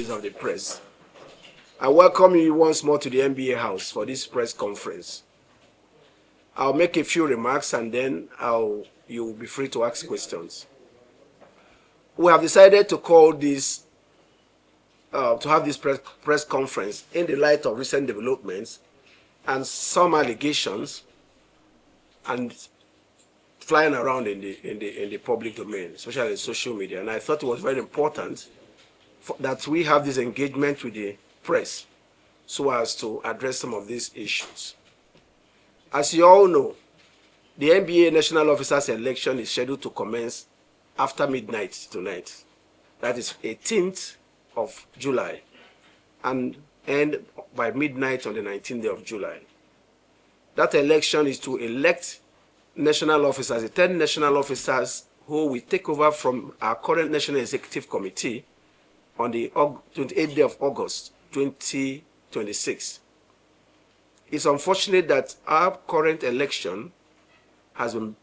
ladies of the press. I welcome you once more to the NBA House for this press conference. I'll make a few remarks and then you will be free to ask questions. We have decided to call this, to have this press conference in the light of recent developments and some allegations and flying around in the public domain, especially in social media. And I thought it was very important that we have this engagement with the press so as to address some of these issues. As you all know, the NBA National Officers election is scheduled to commence after midnight tonight. That is 18th of July and end by midnight on the 19th day of July. That election is to elect national officers, the 10 national officers who will take over from our current National Executive Committee on the 28th day of August 2026. It's unfortunate that our current election has been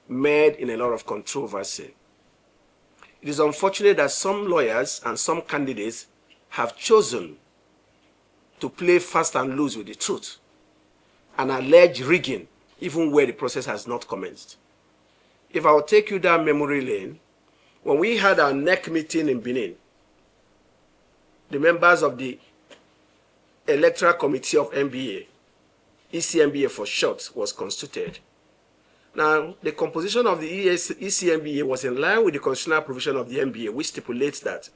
made in a lot of controversy. It is unfortunate that some lawyers and some candidates have chosen to play fast and loose with the truth and allege rigging even where the process has not commenced. If I will take you down memory lane, when we had our NEC meeting in Benin, the members of the Electoral Committee of NBA, ECMBA for short, was constituted. Now, the composition of the ECMBA was in line with the constitutional provision of the NBA, which stipulates that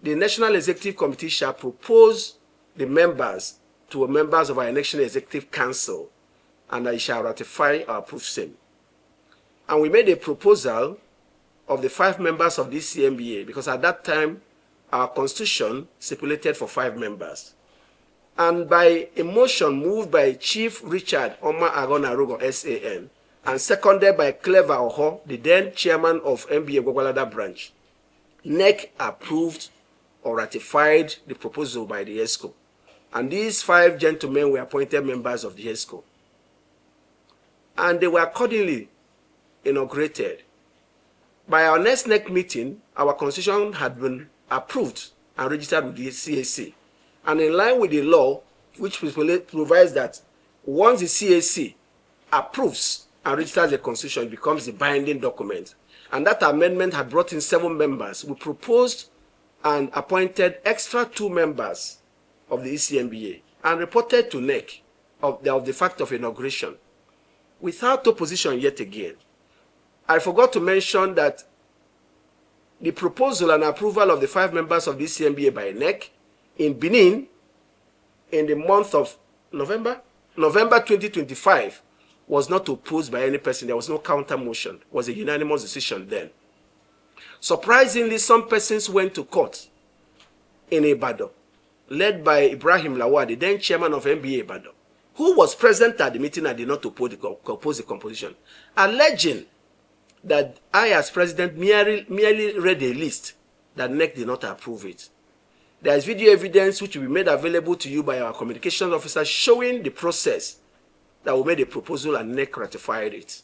the National Executive Committee shall propose the members to members of our National Executive Council, and I shall ratify or approve same. And we made a proposal of the 5 members of the ECMBA, because at that time, our constitution stipulated for 5 members. And by a motion moved by Chief Richard Oma Agonarogo, SAN, and seconded by Clever Oho, the then chairman of NBA Gwagwalada branch, NEC approved or ratified the proposal by the ESCO. And these 5 gentlemen were appointed members of the ESCO. And they were accordingly inaugurated. By our next NEC meeting, our constitution had been approved and registered with the CAC. And in line with the law, which provides that once the CAC approves and registers the constitution, it becomes the binding document. And that amendment had brought in 7 members. We proposed and appointed extra 2 members of the ECMBA and reported to NEC of the fact of inauguration without opposition yet again. I forgot to mention that the proposal and approval of the 5 members of the ECMBA by NEC in Benin in the month of November 2025 was not opposed by any person. There was no counter motion. It was a unanimous decision then. Surprisingly, some persons went to court in Ibadan, led by Ibrahim Lawal, then chairman of NBA Ibadan, who was present at the meeting and did not oppose the composition, alleging that I, as president, merely read a list that NEC did not approve it. There is video evidence which will be made available to you by our communications officer showing the process that we made a proposal and NEC ratified it.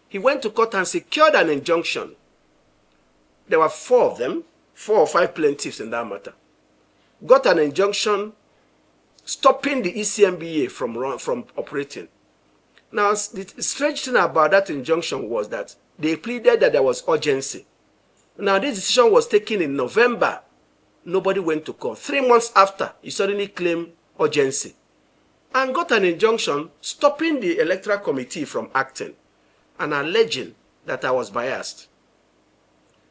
He went to court and secured an injunction. There were 4 of them, 4 or 5 plaintiffs in that matter. Got an injunction stopping the ECMBA from operating. Now, the strange thing about that injunction was that they pleaded that there was urgency. Now, this decision was taken in November. Nobody went to court. 3 months after, he suddenly claimed urgency and got an injunction stopping the Electoral Committee from acting and alleging that I was biased.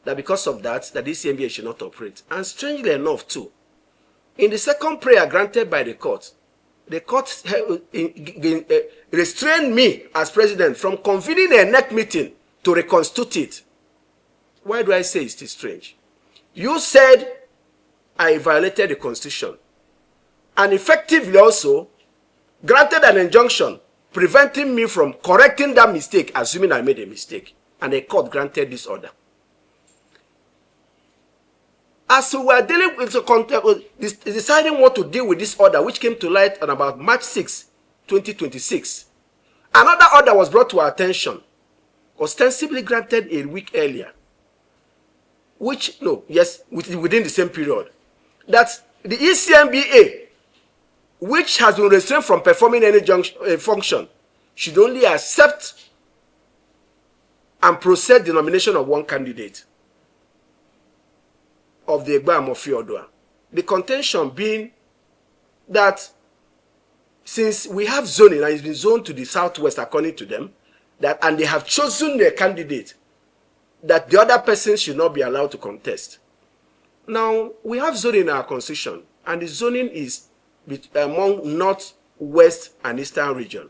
That because of that, the ECMBA should not operate. And strangely enough, too, in the second prayer granted by the court restrained me as president from convening a NEC meeting to reconstitute it. Why do I say it's still strange? You said I violated the constitution and effectively also granted an injunction preventing me from correcting that mistake, assuming I made a mistake, and the court granted this order. As we were dealing with deciding what to deal with this order, which came to light on about March 6, 2026, another order was brought to our attention, ostensibly granted a week earlier, within the same period, that the ECMBA, which has been restrained from performing any function, should only accept and process the nomination of one candidate of the Egba Amofi Odua. The contention being that since we have zoning and it's been zoned to the southwest according to them, that and they have chosen their candidate, that the other person should not be allowed to contest. Now, we have zoning in our constitution, and the zoning is among north, west, and eastern region.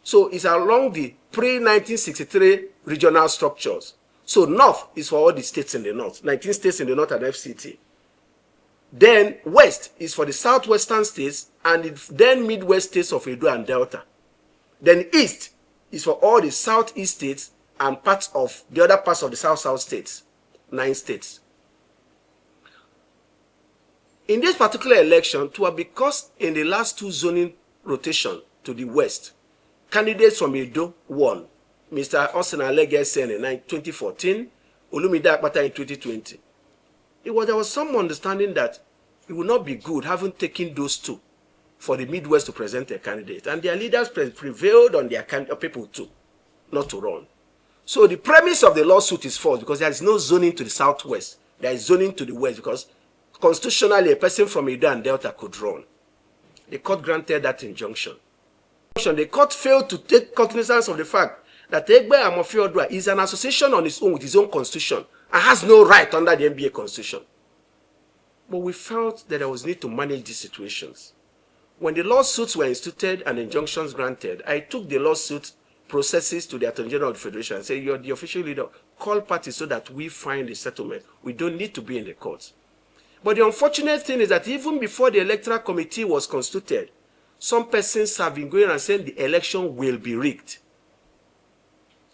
So it's along the pre-1963 regional structures. So north is for all the states in the north, 19 states in the north and FCT. Then west is for the southwestern states and then midwest states of Edo and Delta. Then east is for all the southeast states and parts of the other parts of the south states, 9 states. In this particular election, because in the last 2 zoning rotation to the west, candidates from Edo won. Mr. Austin Alegese in 2014, Olumide Akpata in 2020. There was some understanding that it would not be good having taken those 2 for the Midwest to present a candidate. And their leaders prevailed on their people too, not to run. So the premise of the lawsuit is false because there is no zoning to the southwest. There is zoning to the west because constitutionally a person from Edo and Delta could run. The court granted that injunction. The court failed to take cognizance of the fact that Egba Amofi Odua is an association on its own with his own constitution and has no right under the NBA constitution. But we felt that there was need to manage these situations. When the lawsuits were instituted and injunctions granted, I took the lawsuit processes to the Attorney General of the Federation and said, you're the official leader, call parties so that we find a settlement. We don't need to be in the courts. But the unfortunate thing is that even before the Electoral Committee was constituted, some persons have been going and saying the election will be rigged.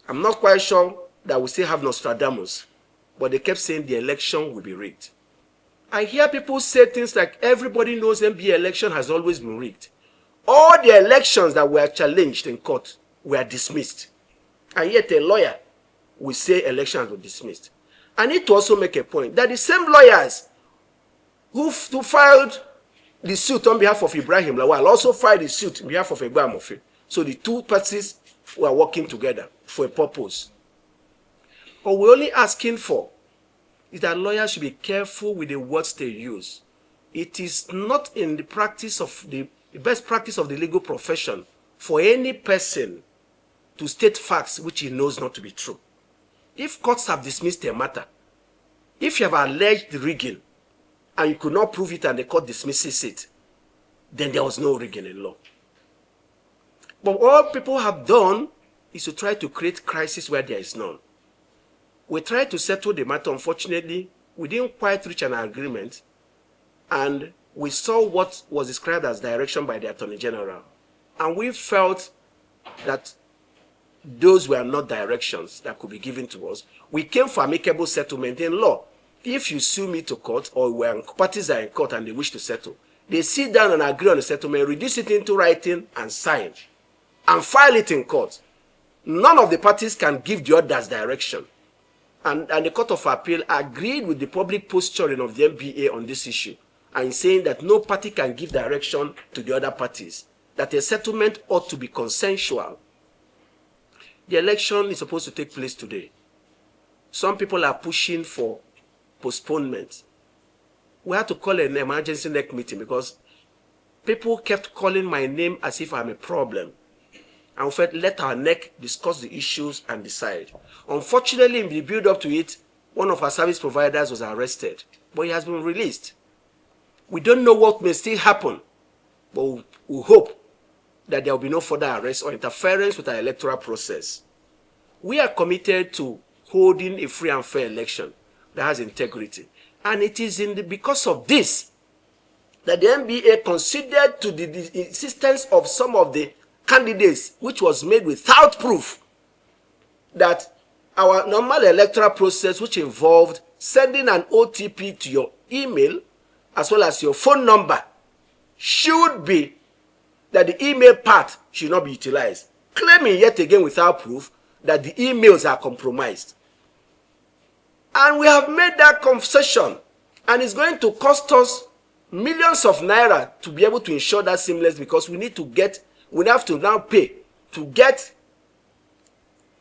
I'm not quite sure that we still have Nostradamus, but they kept saying the election will be rigged. I hear people say things like everybody knows NBA election has always been rigged. All the elections that were challenged in court were dismissed. And yet a lawyer will say elections were dismissed. I need to also make a point that the same lawyers who filed the suit on behalf of Ibrahim Lawal also filed the suit on behalf of Egba Amofi. So the 2 parties were working together for a purpose. What we're only asking for is that lawyers should be careful with the words they use. It is not in the practice of the best practice of the legal profession for any person to state facts which he knows not to be true. If courts have dismissed a matter, if you have alleged rigging and you could not prove it and the court dismisses it, then there was no rigging in law. But all people have done is to try to create crisis where there is none. We tried to settle the matter. Unfortunately, we didn't quite reach an agreement, and we saw what was described as direction by the Attorney General. And we felt that those were not directions that could be given to us. We came for amicable settlement in law. If you sue me to court or when parties are in court and they wish to settle, they sit down and agree on the settlement, reduce it into writing and sign, and file it in court. None of the parties can give the others direction. And the Court of Appeal agreed with the public posturing of the NBA on this issue and saying that no party can give direction to the other parties, that a settlement ought to be consensual. The election is supposed to take place today. Some people are pushing for postponement. We had to call an emergency NEC meeting because people kept calling my name as if I'm a problem. And we said, let our NEC discuss the issues and decide. Unfortunately, in the build-up to it, one of our service providers was arrested, but he has been released. We don't know what may still happen, but we hope that there will be no further arrest or interference with our electoral process. We are committed to holding a free and fair election that has integrity. And it is because of this that the NBA considered to the insistence of some of the candidates, which was made without proof, that our normal electoral process, which involved sending an OTP to your email as well as your phone number, should be that the email part should not be utilized, claiming yet again without proof that the emails are compromised. And we have made that concession, and it's going to cost us millions of naira to be able to ensure that seamless, because we have to now pay to get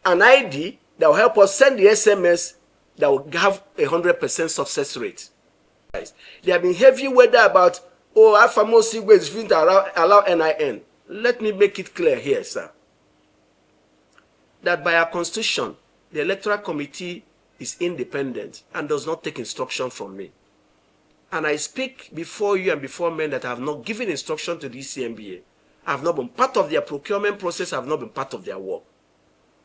an ID that will help us send the SMS that will have 100% success rate. There have been heavy weather about, our famous Igwe is going to allow NIN. Let me make it clear here, sir, that by our constitution, the Electoral Committee is independent and does not take instruction from me. And I speak before you and before men that I have not given instruction to the ECMBA. I have not been part of their procurement process. I have not been part of their work.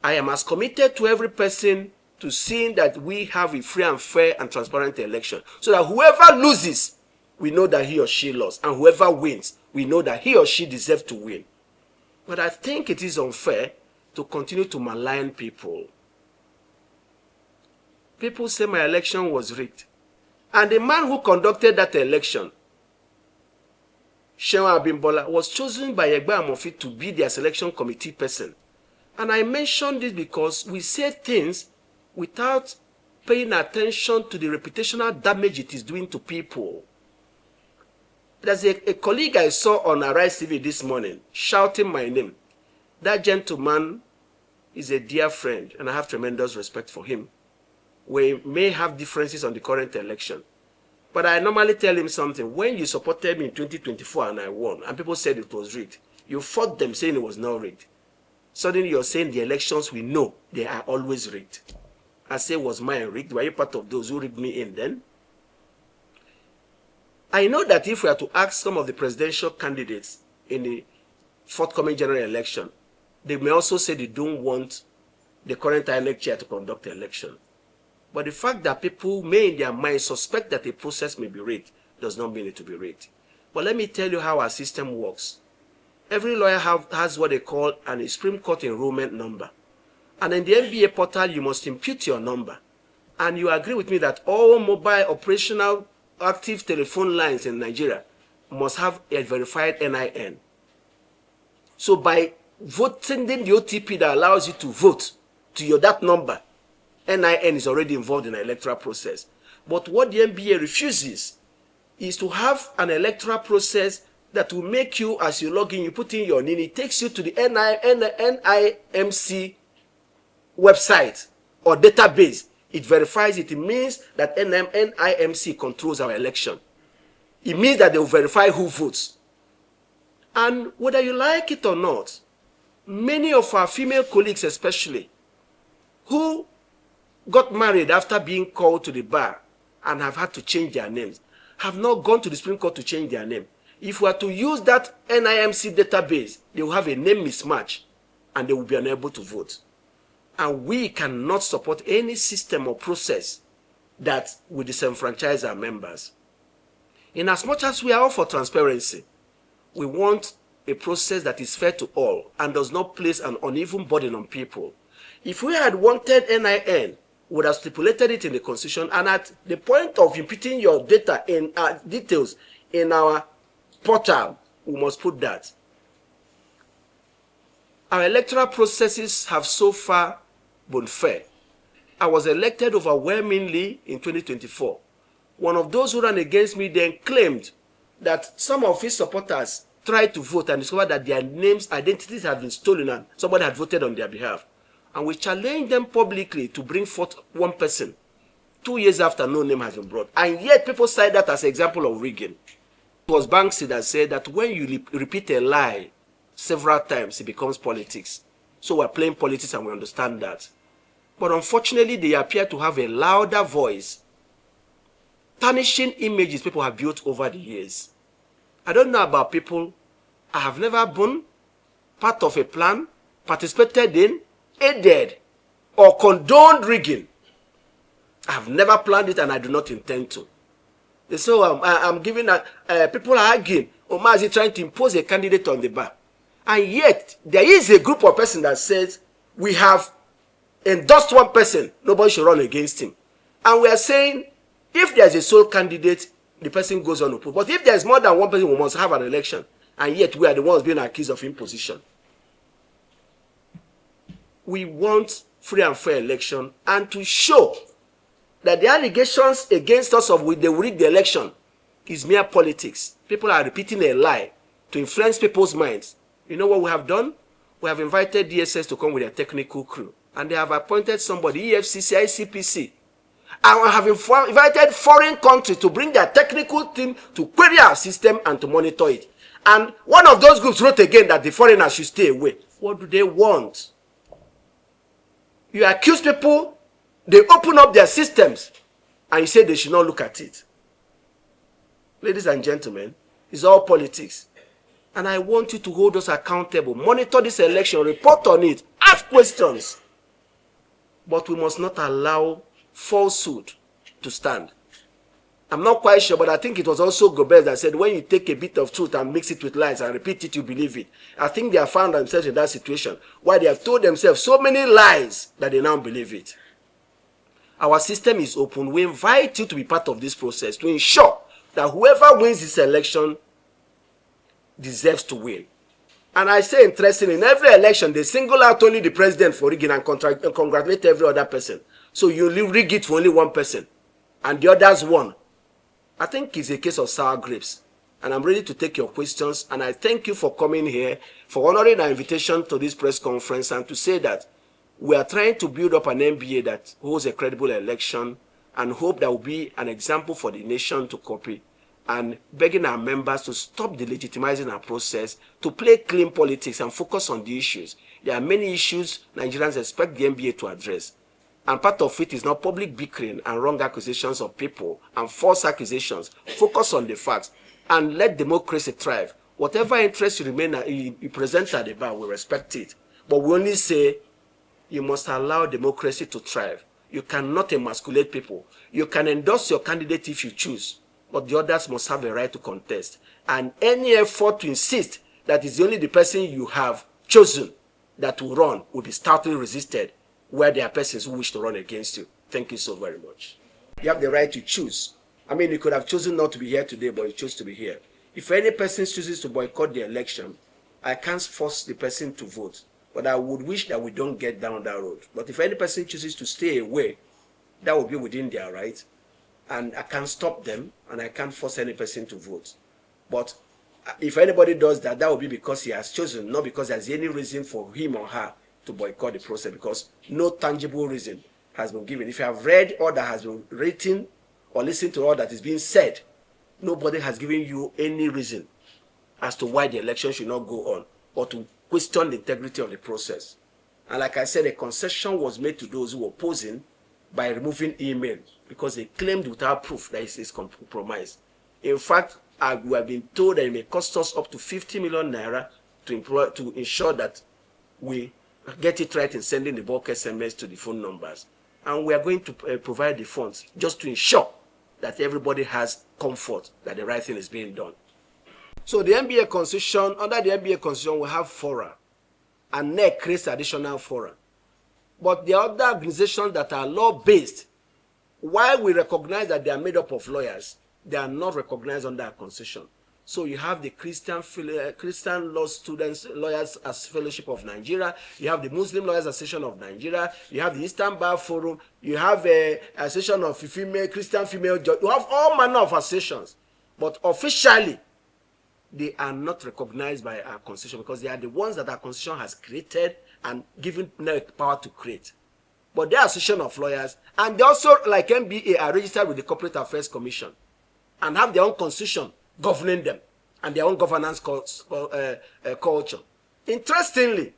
I am as committed to every person to seeing that we have a free and fair and transparent election, so that whoever loses, we know that he or she lost, and whoever wins, we know that he or she deserves to win. But I think it is unfair to continue to malign people. People say my election was rigged. And the man who conducted that election, Shewa Abimbola, was chosen by Egba Amofi to be their selection committee person. And I mention this because we say things without paying attention to the reputational damage it is doing to people. There's a colleague I saw on Arise TV this morning shouting my name. That gentleman is a dear friend, and I have tremendous respect for him. We may have differences on the current election, but I normally tell him something. When you supported me in 2024 and I won, and people said it was rigged, you fought them saying it was not rigged. Suddenly you're saying the elections, we know they are always rigged. I say, was mine rigged? Were you part of those who rigged me in then? I know that if we are to ask some of the presidential candidates in the forthcoming general election, they may also say they don't want the current INEC chair to conduct the election. But the fact that people may in their mind suspect that a process may be rigged does not mean it to be rigged. But let me tell you how our system works. Every lawyer has what they call an Supreme Court enrollment number. And in the NBA portal, you must impute your number. And you agree with me that all mobile operational active telephone lines in Nigeria must have a verified NIN. So by sending the OTP that allows you to vote to that number, NIN is already involved in the electoral process. But what the NBA refuses is to have an electoral process that will make you, as you log in, you put in your NIN, it takes you to the NIMC website or database. It verifies it. It means that NIMC controls our election. It means that they will verify who votes. And whether you like it or not, many of our female colleagues especially, who got married after being called to the bar and have had to change their names, have not gone to the Supreme Court to change their name. If we are to use that NIMC database, they will have a name mismatch and they will be unable to vote. And we cannot support any system or process that will disenfranchise our members. In as much as we are all for transparency, we want a process that is fair to all and does not place an uneven burden on people. If we had wanted NIN, we would have stipulated it in the Constitution, and at the point of imputing your data in details in our portal, we must put that. Our electoral processes have so far been fair. I was elected overwhelmingly in 2024. One of those who ran against me then claimed that some of his supporters tried to vote and discovered that their names, identities had been stolen and somebody had voted on their behalf. And we challenged them publicly to bring forth one person 2 years after no name has been brought. And yet people cite that as an example of rigging. It was Banksy that said that when you repeat a lie several times, it becomes politics. So we're playing politics and we understand that. But unfortunately, they appear to have a louder voice, tarnishing images people have built over the years. I don't know about people. I have never been part of a plan, participated in, aided, or condoned rigging. I have never planned it and I do not intend to. So I'm giving, people are arguing, Omar is trying to impose a candidate on the bar. And yet, there is a group of persons that says, we have endorsed one person, nobody should run against him. And we are saying, if there's a sole candidate, the person goes on to put. But if there's more than one person, we must have an election. And yet, we are the ones being accused of imposition. We want free and fair election, and to show that the allegations against us of they will rig the election is mere politics. People are repeating a lie to influence people's minds. You know what we have done? We have invited DSS to come with a technical crew. And they have appointed somebody, EFCC, ICPC. And we have invited foreign countries to bring their technical team to query our system and to monitor it. And one of those groups wrote again that the foreigners should stay away. What do they want? You accuse people, they open up their systems, and you say they should not look at it. Ladies and gentlemen, it's all politics. And I want you to hold us accountable. Monitor this election, report on it, ask questions. But we must not allow falsehood to stand. I'm not quite sure, but I think it was also Gobert that said, when you take a bit of truth and mix it with lies and repeat it, you believe it. I think they have found themselves in that situation, where they have told themselves so many lies that they now believe it. Our system is open. We invite you to be part of this process to ensure that whoever wins this election deserves to win. And I say, interestingly, in every election, they single out only the president for rigging and congratulate every other person. So you rig it for only one person, and the others won. I think it's a case of sour grapes. And I'm ready to take your questions. And I thank you for coming here, for honoring our invitation to this press conference, and to say that we are trying to build up an NBA that holds a credible election and hope that will be an example for the nation to copy, and begging our members to stop delegitimizing our process, to play clean politics and focus on the issues. There are many issues Nigerians expect the NBA to address. And part of it is not public bickering and wrong accusations of people and false accusations. Focus on the facts and let democracy thrive. Whatever interest you present at the bar, we respect it. But we only say you must allow democracy to thrive. You cannot emasculate people. You can endorse your candidate if you choose, but the others must have a right to contest. And any effort to insist that it's only the person you have chosen that will run will be stoutly resisted, where there are persons who wish to run against you. Thank you so very much. You have the right to choose. I mean, you could have chosen not to be here today, but you chose to be here. If any person chooses to boycott the election, I can't force the person to vote. But I would wish that we don't get down that road. But if any person chooses to stay away, that will be within their right. And I can't stop them, and I can't force any person to vote. But if anybody does that, that will be because he has chosen, not because there's any reason for him or her to boycott the process, because no tangible reason has been given. If you have read all that has been written or listened to all that is being said, nobody has given you any reason as to why the election should not go on or to question the integrity of the process. And like I said, a concession was made to those who were opposing by removing email because they claimed without proof that it is compromised. In fact, we have been told that it may cost us up to 50 million naira to ensure that we get it right in sending the bulk SMS to the phone numbers. And we are going to provide the funds just to ensure that everybody has comfort that the right thing is being done. So the NBA Constitution, under the NBA Constitution, we have fora, and NEC creates additional fora. But the other organizations that are law-based, while we recognize that they are made up of lawyers, they are not recognized under our Constitution. So you have the Christian Law Students Lawyers Fellowship of Nigeria, you have the Muslim Lawyers Association of Nigeria, you have the Eastern Bar Forum, you have a association of Christian female judges, you have all manner of associations. But officially, they are not recognized by our Constitution because they are the ones that our Constitution has created and given NEC power to create. But they are association of lawyers, and they also, like NBA, are registered with the Corporate Affairs Commission and have their own constitution governing them and their own governance culture. Interestingly,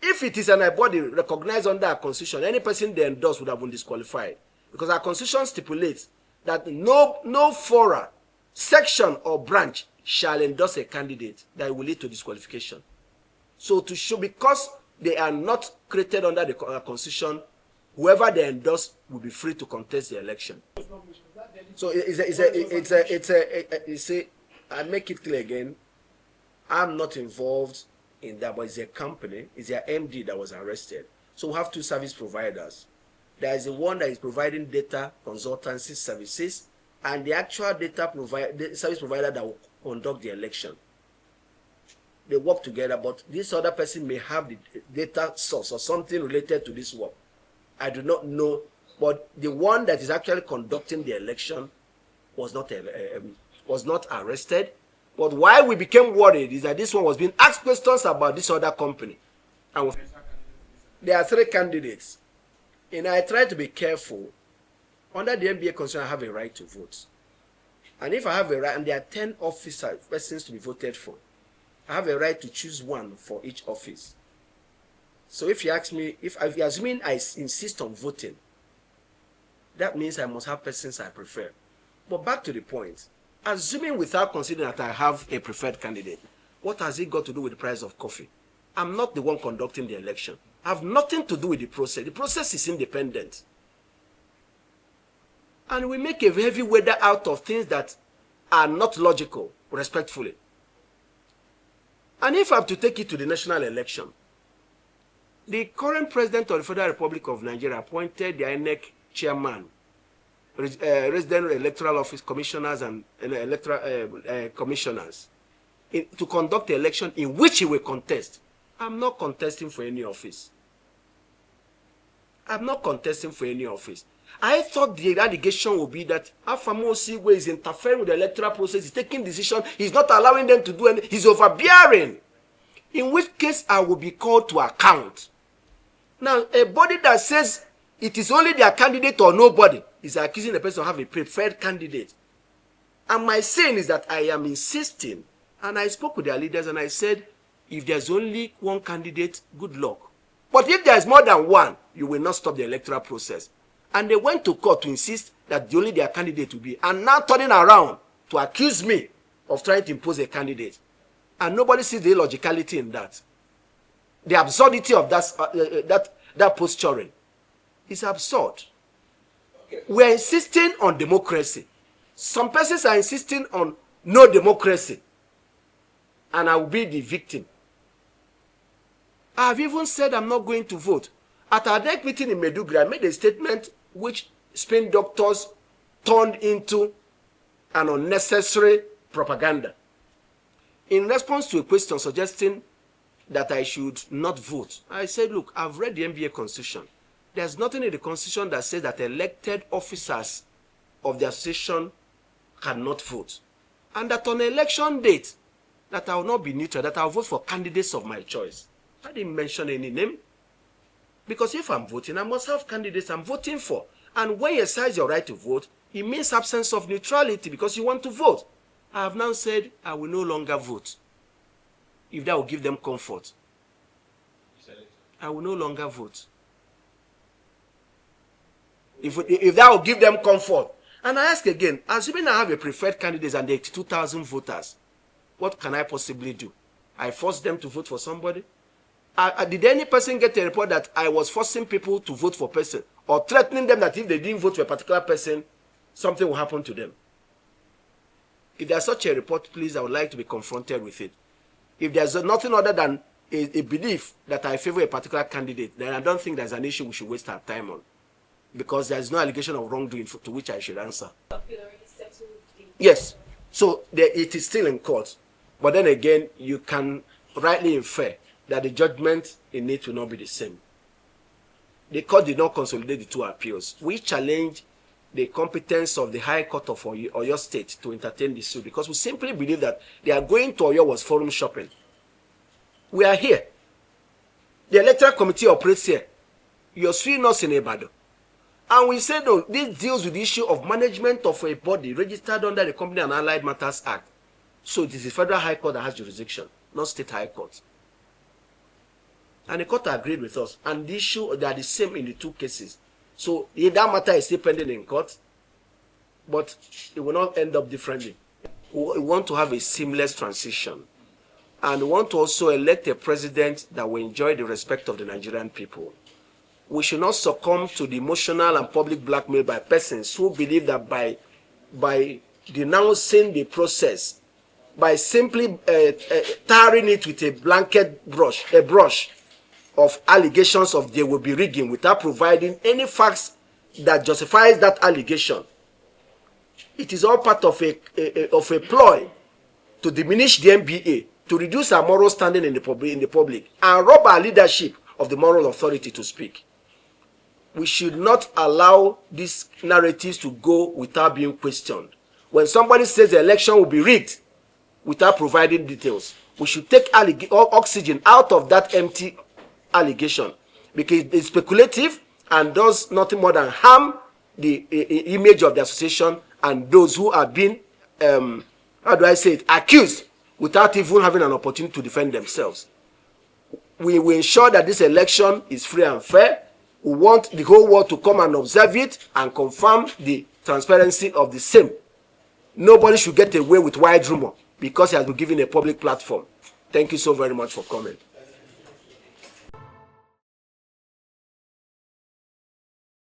if it is an body recognized under our Constitution, any person they endorse would have been disqualified because our Constitution stipulates that no fora, section, or branch shall endorse a candidate that will lead to disqualification. So to show, because they are not created under the Constitution, whoever they endorse will be free to contest the election. So I make it clear again, I'm not involved in that, but it's a company, it's their MD that was arrested. So we have two service providers. There is the one that is providing data consultancy services, and the actual the service provider that will conduct the election. They work together, but this other person may have the data source or something related to this work. I do not know, but the one that is actually conducting the election was not was not arrested. But why we became worried is that this one was being asked questions about this other company. And there are 3 candidates. And I try to be careful. Under the NBA constitution, I have a right to vote. And if I have a right, and there are 10 persons to be voted for, I have a right to choose one for each office. So if you ask me, if you assuming I insist on voting, that means I must have persons I prefer. But back to the point, assuming without considering that I have a preferred candidate, what has it got to do with the price of coffee? I'm not the one conducting the election. I have nothing to do with the process. The process is independent. And we make a heavy weather out of things that are not logical, respectfully. And if I have to take it to the national election, the current president of the Federal Republic of Nigeria appointed the INEC chairman, resident electoral office commissioners and electoral commissioners to conduct the election in which he will contest. I'm not contesting for any office. I'm not contesting for any office. I thought the allegation would be that Afamosi is interfering with the electoral process, he's taking decision, he's not allowing them to do anything, he's overbearing. In which case I will be called to account. Now, a body that says it is only their candidate or nobody is accusing the person of having a preferred candidate. And my saying is that I am insisting, and I spoke with their leaders and I said, if there's only one candidate, good luck. But if there's more than one, you will not stop the electoral process. And they went to court to insist that only their candidate will be. And now turning around to accuse me of trying to impose a candidate. And nobody sees the illogicality in that. The absurdity of that posturing is absurd. We're insisting on democracy. Some persons are insisting on no democracy. And I will be the victim. I have even said I'm not going to vote. At our next meeting in Meduguri, I made a statement which spin doctors turned into an unnecessary propaganda. In response to a question suggesting that I should not vote, I said, look, I've read the NBA Constitution. There's nothing in the Constitution that says that elected officers of the association cannot vote. And that on election date, that I will not be neutral, that I will vote for candidates of my choice. I didn't mention any name. Because if I'm voting, I must have candidates I'm voting for. And when you exercise your right to vote, it means absence of neutrality because you want to vote. I have now said I will no longer vote. If that will give them comfort. I will no longer vote. If that will give them comfort. And I ask again, assuming I have a preferred candidate and 82,000 voters, what can I possibly do? I force them to vote for somebody? Did any person get a report that I was forcing people to vote for a person or threatening them that if they didn't vote for a particular person, something will happen to them? If there's such a report, please, I would like to be confronted with it. If there's nothing other than a belief that I favor a particular candidate, then I don't think there's an issue we should waste our time on. Because there's no allegation of wrongdoing to which I should answer. Yes. So it is still in court. But then again, you can rightly infer that the judgment in it will not be the same. The court did not consolidate the two appeals. We challenge the competence of the High Court of Oyo State to entertain the suit because we simply believe that they are going to Oyo was forum shopping. We are here. The Electoral Committee operates here. You're suing us in Ibadan. And we said, no, this deals with the issue of management of a body registered under the Company and Allied Matters Act. So it is the Federal High Court that has jurisdiction, not State High Court. And the court agreed with us. And the issue, they are the same in the two cases. So that matter is still pending in court, but it will not end up differently. We want to have a seamless transition. And we want to also elect a president that will enjoy the respect of the Nigerian people. We should not succumb to the emotional and public blackmail by persons who believe that by denouncing the process, by simply tarring it with a blanket brush, of allegations of there will be rigging without providing any facts that justifies that allegation. It is all part of a ploy to diminish the NBA, to reduce our moral standing in the public, and rob our leadership of the moral authority to speak. We should not allow these narratives to go without being questioned. When somebody says the election will be rigged without providing details, we should take oxygen out of that empty allegation, because it's speculative and does nothing more than harm the image of the association and those who are being, how do I say it, accused without even having an opportunity to defend themselves. We will ensure that this election is free and fair. We want the whole world to come and observe it and confirm the transparency of the same. Nobody should get away with wild rumor because he has been given a public platform. Thank you so very much for coming.